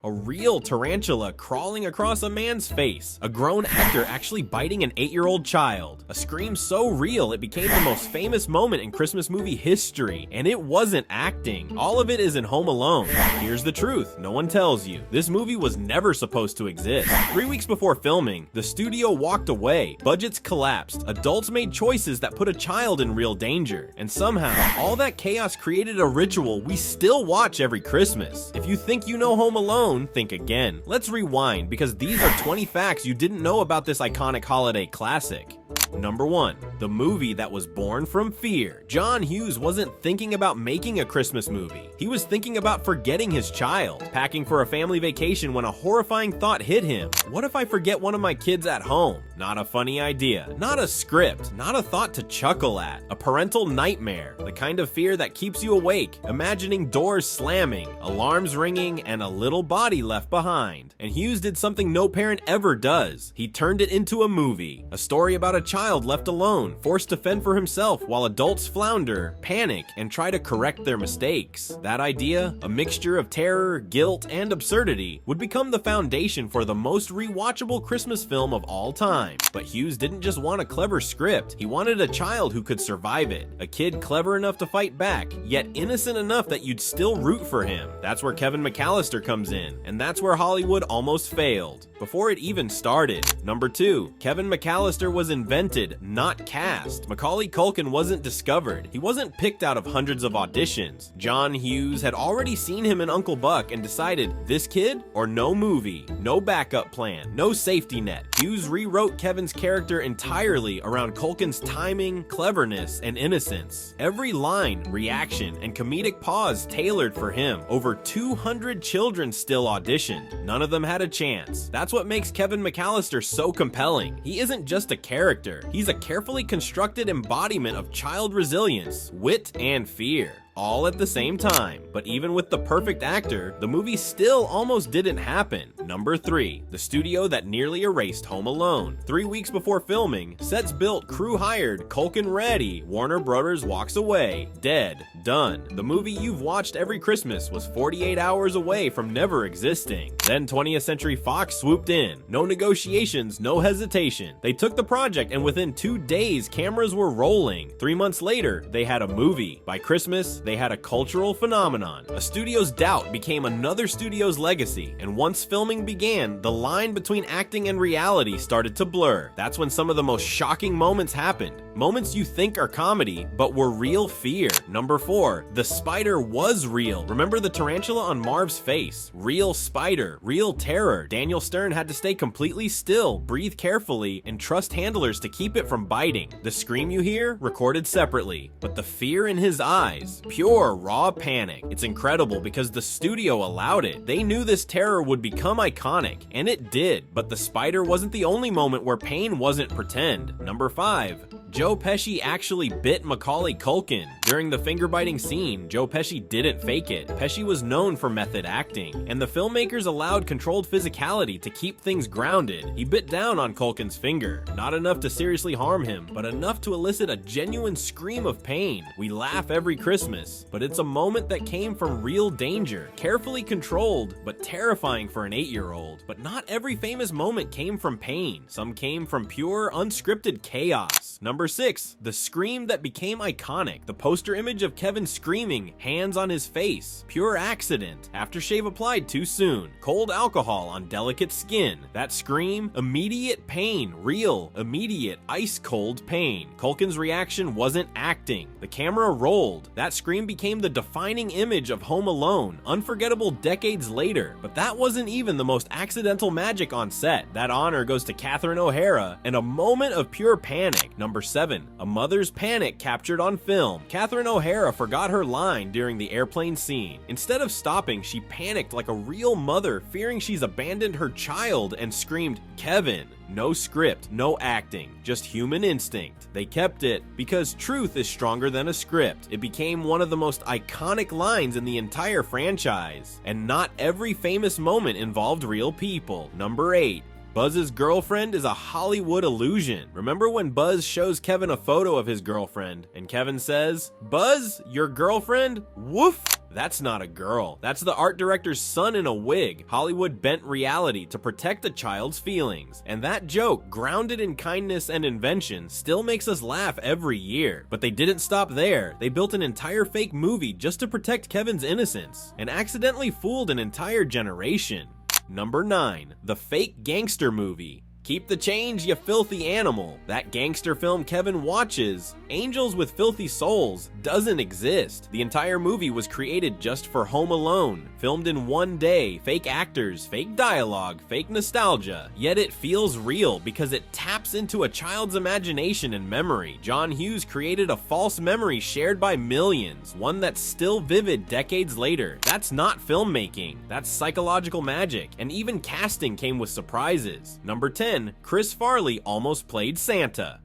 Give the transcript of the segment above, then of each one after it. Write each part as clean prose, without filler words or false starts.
A real tarantula crawling across a man's face. A grown actor actually biting an 8-year-old child. A scream so real it became the most famous moment in Christmas movie history. And it wasn't acting. All of it is in Home Alone. Here's the truth, no one tells you. This movie was never supposed to exist. 3 weeks before filming, the studio walked away. Budgets collapsed. Adults made choices that put a child in real danger. And somehow, all that chaos created a ritual we still watch every Christmas. If you think you know Home Alone, think again. Let's rewind because these are 20 facts you didn't know about this iconic holiday classic. Number 1. The movie that was born from fear. John Hughes wasn't thinking about making a Christmas movie. He was thinking about forgetting his child, packing for a family vacation when a horrifying thought hit him. What if I forget one of my kids at home? Not a funny idea. Not a script. Not a thought to chuckle at. A parental nightmare. The kind of fear that keeps you awake, imagining doors slamming, alarms ringing, and a little body left behind. And Hughes did something no parent ever does. He turned it into a movie. A story about a child left alone, forced to fend for himself while adults flounder, panic, and try to correct their mistakes. That idea, a mixture of terror, guilt, and absurdity, would become the foundation for the most rewatchable Christmas film of all time. But Hughes didn't just want a clever script, he wanted a child who could survive it. A kid clever enough to fight back, yet innocent enough that you'd still root for him. That's where Kevin McAllister comes in, and that's where Hollywood almost failed. Before it even started. Number 2. Kevin McAllister was invented, not cast. Macaulay Culkin wasn't discovered. He wasn't picked out of hundreds of auditions. John Hughes had already seen him in Uncle Buck and decided, this kid or no movie, no backup plan, no safety net. Hughes rewrote Kevin's character entirely around Culkin's timing, cleverness, and innocence. Every line, reaction, and comedic pause tailored for him. Over 200 children still auditioned. None of them had a chance. That's what makes Kevin McAllister so compelling. He isn't just a character. He's a carefully constructed embodiment of child resilience, wit, and fear. All at the same time. But even with the perfect actor, the movie still almost didn't happen. Number 3. The studio that nearly erased Home Alone. 3 weeks before filming, sets built, crew hired, Culkin ready, Warner Brothers walks away. Dead. Done. The movie you've watched every Christmas was 48 hours away from never existing. Then 20th Century Fox swooped in. No negotiations, no hesitation. They took the project and within 2 days, cameras were rolling. 3 months later, they had a movie. By Christmas, they had a cultural phenomenon. A studio's doubt became another studio's legacy, and once filming began, the line between acting and reality started to blur. That's when some of the most shocking moments happened. Moments you think are comedy, but were real fear. Number 4. The spider was real. Remember the tarantula on Marv's face? Real spider, real terror. Daniel Stern had to stay completely still, breathe carefully, and trust handlers to keep it from biting. The scream you hear, recorded separately, but the fear in his eyes, pure raw panic. It's incredible because the studio allowed it. They knew this terror would become iconic, and it did, but the spider wasn't the only moment where pain wasn't pretend. Number 5. Joe Pesci actually bit Macaulay Culkin. During the finger-biting scene, Joe Pesci didn't fake it. Pesci was known for method acting, and the filmmakers allowed controlled physicality to keep things grounded. He bit down on Culkin's finger. Not enough to seriously harm him, but enough to elicit a genuine scream of pain. We laugh every Christmas, but it's a moment that came from real danger. Carefully controlled, but terrifying for an 8-year-old. But not every famous moment came from pain. Some came from pure, unscripted chaos. Number 6. The scream that became iconic. The poster image of Kevin screaming, hands on his face. Pure accident. Aftershave applied too soon. Cold alcohol on delicate skin. That scream, immediate pain. Real, immediate, ice-cold pain. Culkin's reaction wasn't acting. The camera rolled. That scream became the defining image of Home Alone, unforgettable decades later. But that wasn't even the most accidental magic on set. That honor goes to Catherine O'Hara and a moment of pure panic. Number 7. A mother's panic captured on film. Catherine O'Hara forgot her line during the airplane scene. Instead of stopping, she panicked like a real mother, fearing she's abandoned her child, and screamed, "Kevin." No script, no acting, just human instinct. They kept it because truth is stronger than a script. It became one of the most iconic lines in the entire franchise. And not every famous moment involved real people. Number 8. Buzz's girlfriend is a Hollywood illusion. Remember when Buzz shows Kevin a photo of his girlfriend, and Kevin says, "Buzz, your girlfriend? Woof." That's not a girl. That's the art director's son in a wig. Hollywood bent reality to protect a child's feelings. And that joke, grounded in kindness and invention, still makes us laugh every year. But they didn't stop there. They built an entire fake movie just to protect Kevin's innocence, and accidentally fooled an entire generation. Number 9. The fake gangster movie. Keep the change, you filthy animal. That gangster film Kevin watches, Angels with Filthy Souls, doesn't exist. The entire movie was created just for Home Alone, filmed in one day, fake actors, fake dialogue, fake nostalgia. Yet it feels real because it taps into a child's imagination and memory. John Hughes created a false memory shared by millions, one that's still vivid decades later. That's not filmmaking, that's psychological magic, and even casting came with surprises. Number 10. Chris Farley almost played Santa.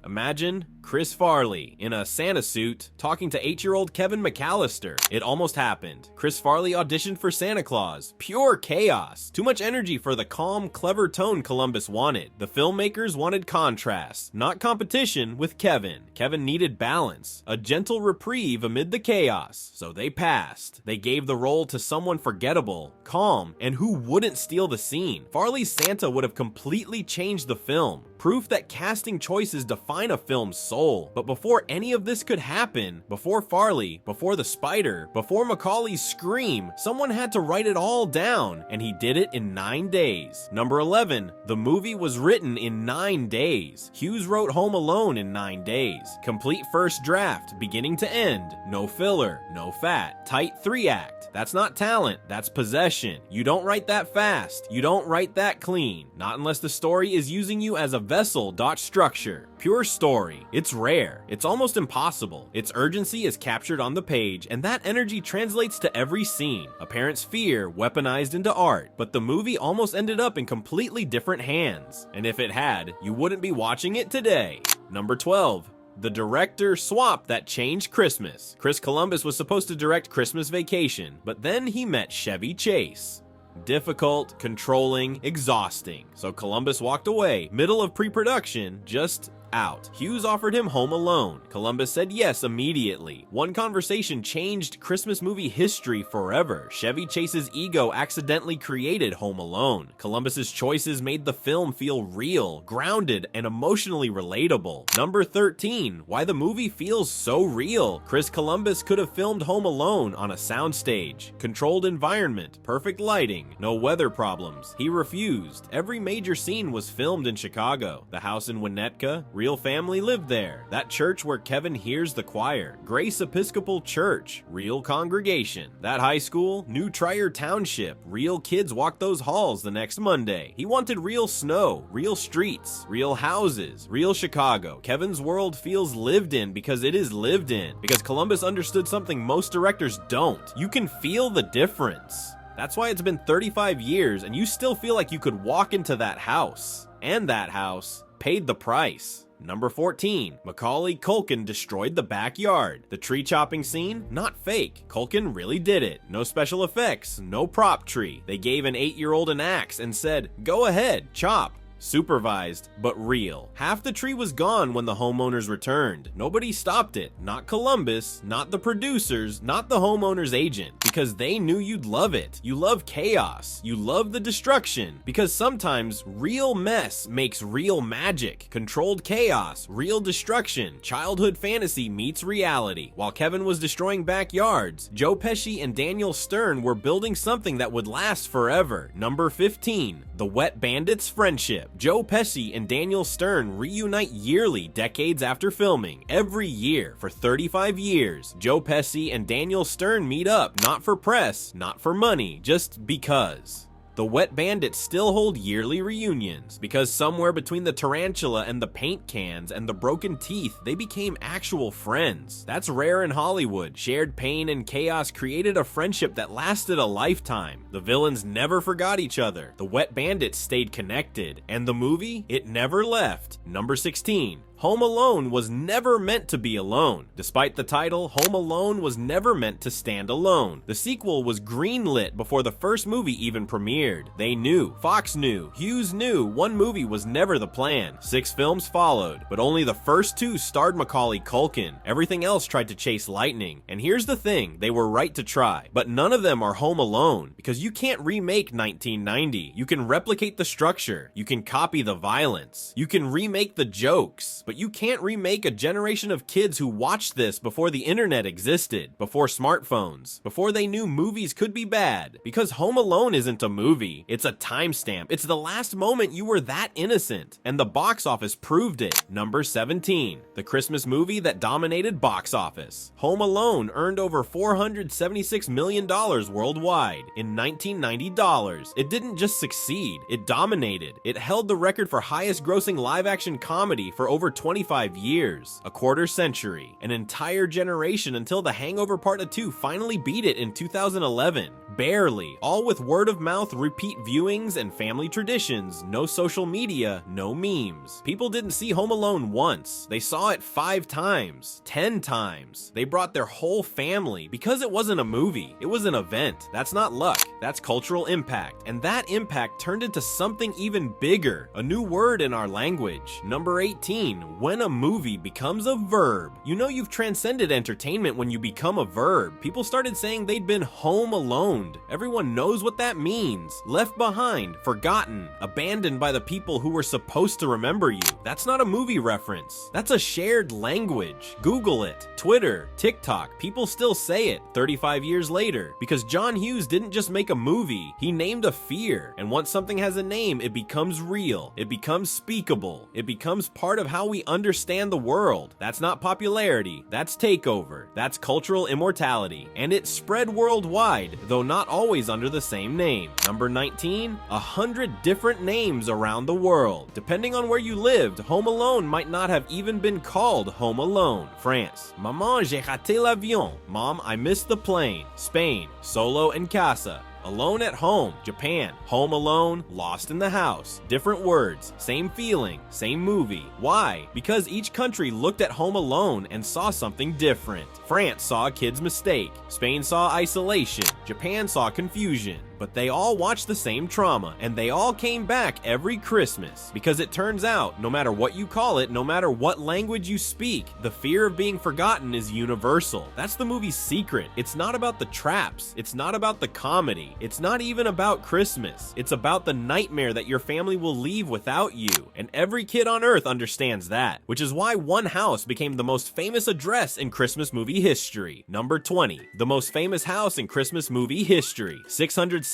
Imagine Chris Farley in a Santa suit talking to 8-year-old Kevin McAllister. It almost happened. Chris Farley auditioned for Santa Claus. Pure chaos. Too much energy for the calm, clever tone Columbus wanted. The filmmakers wanted contrast, not competition with Kevin. Kevin needed balance, a gentle reprieve amid the chaos, so they passed. They gave the role to someone forgettable, calm, and who wouldn't steal the scene. Farley's Santa would have completely changed the film. Proof that casting choices define a film's soul. But before any of this could happen, before Farley, before the spider, before Macaulay's scream, someone had to write it all down, and he did it in 9 days. Number 11. The movie was written in 9 days. Hughes wrote Home Alone in 9 days. Complete first draft, beginning to end. No filler, no fat. Tight 3-act. That's not talent, that's possession. You don't write that fast. You don't write that clean. Not unless the story is using you as a vessel. Structure. Pure story. It's rare. It's almost impossible. Its urgency is captured on the page, and that energy translates to every scene. A parent's fear weaponized into art. But the movie almost ended up in completely different hands. And if it had, you wouldn't be watching it today. Number 12. The director swap that changed Christmas. Chris Columbus was supposed to direct Christmas Vacation, but then he met Chevy Chase. Difficult, controlling, exhausting. So Columbus walked away, middle of pre-production, just out. Hughes offered him Home Alone. Columbus said yes immediately. One conversation changed Christmas movie history forever. Chevy Chase's ego accidentally created Home Alone. Columbus's choices made the film feel real, grounded, and emotionally relatable. Number 13. Why the movie feels so real. Chris Columbus could have filmed Home Alone on a soundstage. Controlled environment, perfect lighting, no weather problems. He refused. Every major scene was filmed in Chicago. The house in Winnetka, real family lived there. That church where Kevin hears the choir, Grace Episcopal Church, real congregation. That high school, New Trier Township, real kids walked those halls the next Monday. He wanted real snow, real streets, real houses, real Chicago. Kevin's world feels lived in because it is lived in. Because Columbus understood something most directors don't. You can feel the difference. That's why it's been 35 years and you still feel like you could walk into that house. And that house paid the price. Number 14. Macaulay Culkin destroyed the backyard. The tree chopping scene? Not fake. Culkin really did it. No special effects, no prop tree. They gave an 8-year-old an axe and said, "Go ahead, chop." Supervised, but real. Half the tree was gone when the homeowners returned. Nobody stopped it. Not Columbus, not the producers, not the homeowner's agent. Because they knew you'd love it. You love chaos. You love the destruction. Because sometimes real mess makes real magic. Controlled chaos, real destruction. Childhood fantasy meets reality. While Kevin was destroying backyards, Joe Pesci and Daniel Stern were building something that would last forever. Number 15. The Wet Bandits friendship. Joe Pesci and Daniel Stern reunite yearly decades after filming. Every year for 35 years, Joe Pesci and Daniel Stern meet up, not for press, not for money, just because. The Wet Bandits still hold yearly reunions, because somewhere between the tarantula and the paint cans and the broken teeth, they became actual friends. That's rare in Hollywood. Shared pain and chaos created a friendship that lasted a lifetime. The villains never forgot each other. The Wet Bandits stayed connected. And the movie? It never left. Number 16. Home Alone was never meant to be alone. Despite the title, Home Alone was never meant to stand alone. The sequel was greenlit before the first movie even premiered. They knew, Fox knew, Hughes knew one movie was never the plan. 6 films followed, but only the first 2 starred Macaulay Culkin. Everything else tried to chase lightning. And here's the thing, they were right to try, but none of them are Home Alone, because you can't remake 1990. You can replicate the structure, you can copy the violence, you can remake the jokes, but you can't remake a generation of kids who watched this before the internet existed, before smartphones, before they knew movies could be bad. Because Home Alone isn't a movie, it's a timestamp. It's the last moment you were that innocent, and the box office proved it. Number 17, the Christmas movie that dominated box office. Home Alone earned over $476 million worldwide in 1990 dollars. It didn't just succeed, it dominated. It held the record for highest grossing live-action comedy for over 25 years, a quarter century, an entire generation until The Hangover Part 2 finally beat it in 2011. Barely, all with word-of-mouth repeat viewings and family traditions, no social media, no memes. People didn't see Home Alone once, they saw it 5 times, 10 times. They brought their whole family, because it wasn't a movie, it was an event. That's not luck, that's cultural impact. And that impact turned into something even bigger, a new word in our language. Number 18, when a movie becomes a verb. You know you've transcended entertainment when you become a verb. People started saying they'd been home alone. Everyone knows what that means. Left behind, forgotten, abandoned by the people who were supposed to remember you. That's not a movie reference. That's a shared language. Google it. Twitter, TikTok, people still say it 35 years later. Because John Hughes didn't just make a movie, he named a fear. And once something has a name, it becomes real. It becomes speakable. It becomes part of how we understand the world. That's not popularity. That's takeover. That's cultural immortality. And it spread worldwide, though not always under the same name. Number 19, 100 different names around the world. Depending on where you lived, Home Alone might not have even been called Home Alone. France, Maman, j'ai raté l'avion. Mom, I missed the plane. Spain, Solo en casa. Alone at Home, Japan, Home Alone, Lost in the House. Different words, same feeling, same movie. Why? Because each country looked at Home Alone and saw something different. France saw a kid's mistake, Spain saw isolation, Japan saw confusion. But they all watched the same trauma, and they all came back every Christmas. Because it turns out, no matter what you call it, no matter what language you speak, the fear of being forgotten is universal. That's the movie's secret. It's not about the traps. It's not about the comedy. It's not even about Christmas. It's about the nightmare that your family will leave without you. And every kid on earth understands that. Which is why one house became the most famous address in Christmas movie history. Number 20, the most famous house in Christmas movie history. 671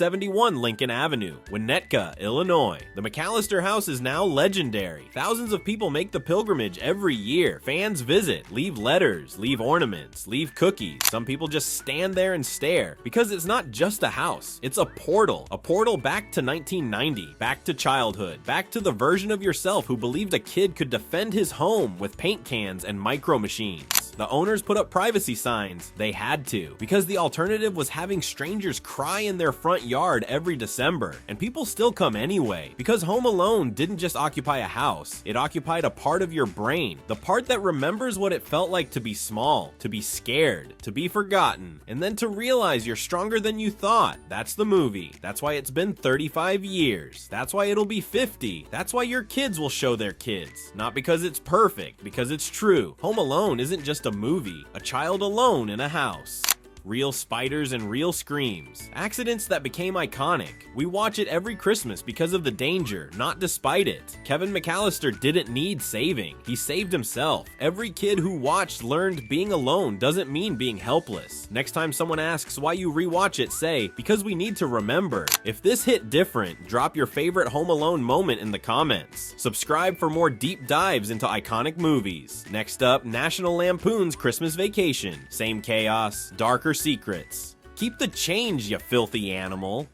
Lincoln Avenue, Winnetka, Illinois. The McAllister house is now legendary. Thousands of people make the pilgrimage every year. Fans visit, leave letters, leave ornaments, leave cookies. Some people just stand there and stare. Because it's not just a house, it's a portal back to 1990, back to childhood, back to the version of yourself who believed a kid could defend his home with paint cans and micro machines. The owners put up privacy signs. They had to, because the alternative was having strangers cry in their front yard every December. And people still come anyway, because Home Alone didn't just occupy a house, it occupied a part of your brain, the part that remembers what it felt like to be small, to be scared, to be forgotten, and then to realize you're stronger than you thought. That's the movie. That's why it's been 35 years. That's why it'll be 50. That's why your kids will show their kids. Not because it's perfect, because it's true. Home Alone isn't just a movie, a child alone in a house. Real spiders and real screams. Accidents that became iconic. We watch it every Christmas because of the danger, not despite it. Kevin McAllister didn't need saving. He saved himself. Every kid who watched learned being alone doesn't mean being helpless. Next time someone asks why you rewatch it, say, because we need to remember. If this hit different, drop your favorite Home Alone moment in the comments. Subscribe for more deep dives into iconic movies. Next up, National Lampoon's Christmas Vacation. Same chaos, darker secrets. Keep the change, you filthy animal.